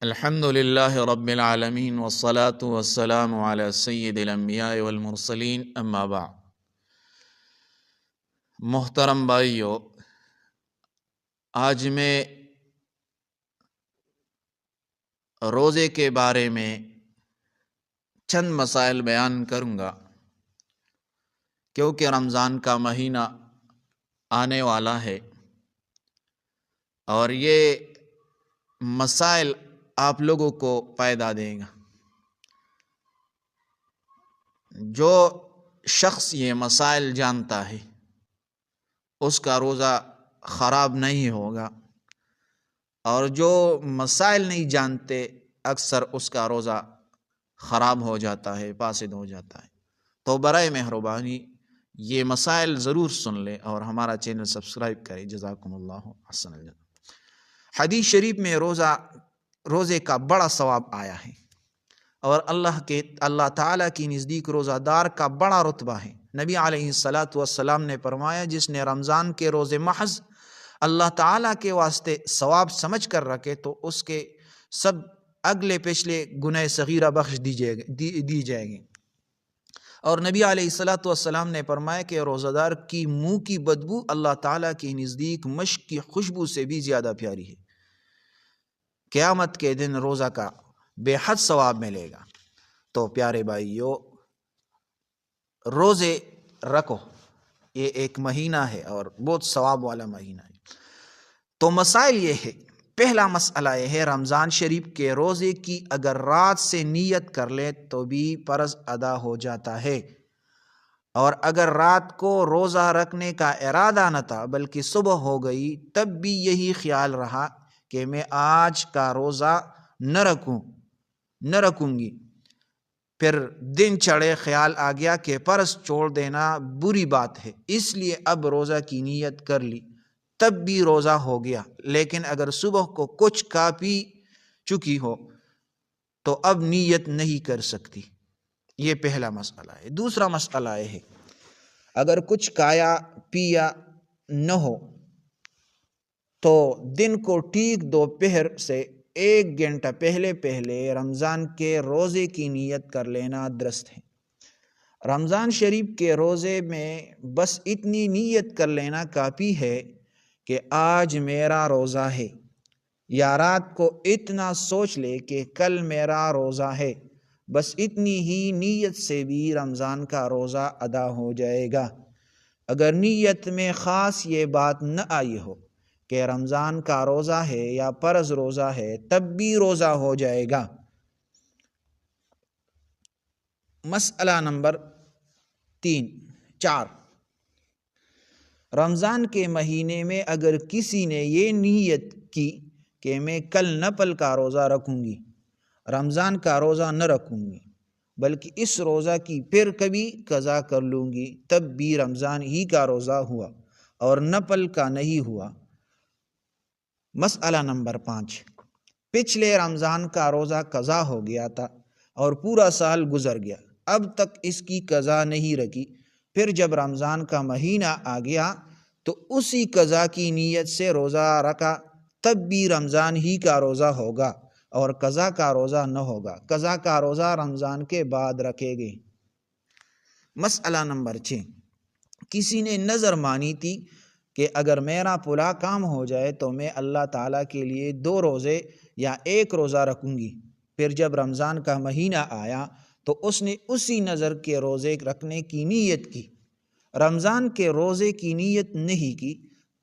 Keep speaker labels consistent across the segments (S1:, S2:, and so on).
S1: الحمد للہ رب العالمین والصلاة والسلام علی سید الانبیاء والمرسلین اما بعد۔ محترم بھائیو، آج میں روزے کے بارے میں چند مسائل بیان کروں گا، کیونکہ رمضان کا مہینہ آنے والا ہے اور یہ مسائل آپ لوگوں کو فائدہ دے گا۔ جو شخص یہ مسائل جانتا ہے اس کا روزہ خراب نہیں ہوگا، اور جو مسائل نہیں جانتے اکثر اس کا روزہ خراب ہو جاتا ہے، فاسد ہو جاتا ہے۔ تو برائے مہربانی یہ مسائل ضرور سن لیں اور ہمارا چینل سبسکرائب کریں۔ جزاکم اللہ احسن الجزا۔ حدیث شریف میں روزے کا بڑا ثواب آیا ہے، اور اللہ تعالیٰ کی نزدیک روزہ دار کا بڑا رتبہ ہے۔ نبی علیہ الصلاۃ والسلام نے فرمایا، جس نے رمضان کے روزے محض اللہ تعالیٰ کے واسطے ثواب سمجھ کر رکھے تو اس کے سب اگلے پچھلے گناہ صغیرہ بخش دی جائے گی۔ اور نبی علیہ الصلاۃ والسلام نے فرمایا کہ روزہ دار کی منہ کی بدبو اللہ تعالیٰ کے نزدیک مشک کی خوشبو سے بھی زیادہ پیاری ہے۔ قیامت کے دن روزہ کا بے حد ثواب ملے گا۔ تو پیارے بھائیو، روزے رکھو، یہ ایک مہینہ ہے اور بہت ثواب والا مہینہ ہے۔ تو مسائل یہ ہے، پہلا مسئلہ یہ ہے، رمضان شریف کے روزے کی اگر رات سے نیت کر لے تو بھی فرض ادا ہو جاتا ہے، اور اگر رات کو روزہ رکھنے کا ارادہ نہ تھا بلکہ صبح ہو گئی تب بھی یہی خیال رہا کہ میں آج کا روزہ نہ رکھوں گی، پھر دن چڑھے خیال آ گیا کہ فرض چھوڑ دینا بری بات ہے، اس لیے اب روزہ کی نیت کر لی، تب بھی روزہ ہو گیا۔ لیکن اگر صبح کو کچھ کھا پی چکی ہو تو اب نیت نہیں کر سکتی۔ یہ پہلا مسئلہ ہے۔ دوسرا مسئلہ یہ ہے، اگر کچھ کھایا پیا نہ ہو تو دن کو ٹھیک دوپہر سے 1 گھنٹہ پہلے رمضان کے روزے کی نیت کر لینا درست ہے۔ رمضان شریف کے روزے میں بس اتنی نیت کر لینا کافی ہے کہ آج میرا روزہ ہے، یا رات کو اتنا سوچ لے کہ کل میرا روزہ ہے، بس اتنی ہی نیت سے بھی رمضان کا روزہ ادا ہو جائے گا۔ اگر نیت میں خاص یہ بات نہ آئی ہو کہ رمضان کا روزہ ہے یا فرض روزہ ہے تب بھی روزہ ہو جائے گا۔ مسئلہ نمبر 4، رمضان کے مہینے میں اگر کسی نے یہ نیت کی کہ میں کل نفل کا روزہ رکھوں گی، رمضان کا روزہ نہ رکھوں گی بلکہ اس روزہ کی پھر کبھی قضا کر لوں گی، تب بھی رمضان ہی کا روزہ ہوا اور نفل کا نہیں ہوا۔ مسئلہ نمبر 5، پچھلے رمضان کا روزہ قضا ہو گیا تھا اور پورا سال گزر گیا، اب تک اس کی قضا نہیں رکھی، پھر جب رمضان کا مہینہ آ گیا تو اسی قضا کی نیت سے روزہ رکھا، تب بھی رمضان ہی کا روزہ ہوگا اور قضا کا روزہ نہ ہوگا۔ قضا کا روزہ رمضان کے بعد رکھے گے۔ مسئلہ نمبر 6، کسی نے نذر مانی تھی کہ اگر میرا فلاں کام ہو جائے تو میں اللہ تعالیٰ کے لیے 2 روزے یا 1 روزہ رکھوں گی، پھر جب رمضان کا مہینہ آیا تو اس نے اسی نذر کے روزے رکھنے کی نیت کی، رمضان کے روزے کی نیت نہیں کی،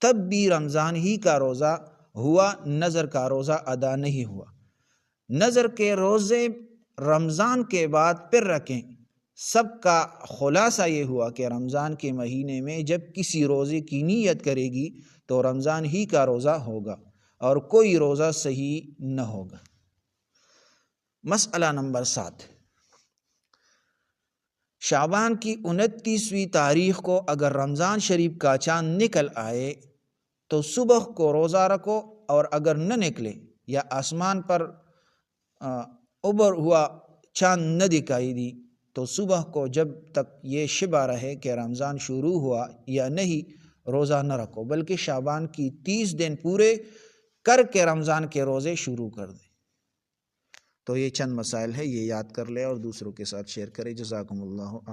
S1: تب بھی رمضان ہی کا روزہ ہوا، نذر کا روزہ ادا نہیں ہوا۔ نذر کے روزے رمضان کے بعد پھر رکھیں۔ سب کا خلاصہ یہ ہوا کہ رمضان کے مہینے میں جب کسی روزے کی نیت کرے گی تو رمضان ہی کا روزہ ہوگا اور کوئی روزہ صحیح نہ ہوگا۔ مسئلہ نمبر 7، شعبان کی 29ویں تاریخ کو اگر رمضان شریف کا چاند نکل آئے تو صبح کو روزہ رکھو، اور اگر نہ نکلے یا آسمان پر ابھر ہوا چاند نہ دکھائی دی تو صبح کو جب تک یہ شبہ رہے کہ رمضان شروع ہوا یا نہیں روزہ نہ رکھو، بلکہ شعبان کی 30 دن پورے کر کے رمضان کے روزے شروع کر دیں۔ تو یہ چند مسائل ہے، یہ یاد کر لے اور دوسروں کے ساتھ شیئر کرے۔ جزاکم اللہ۔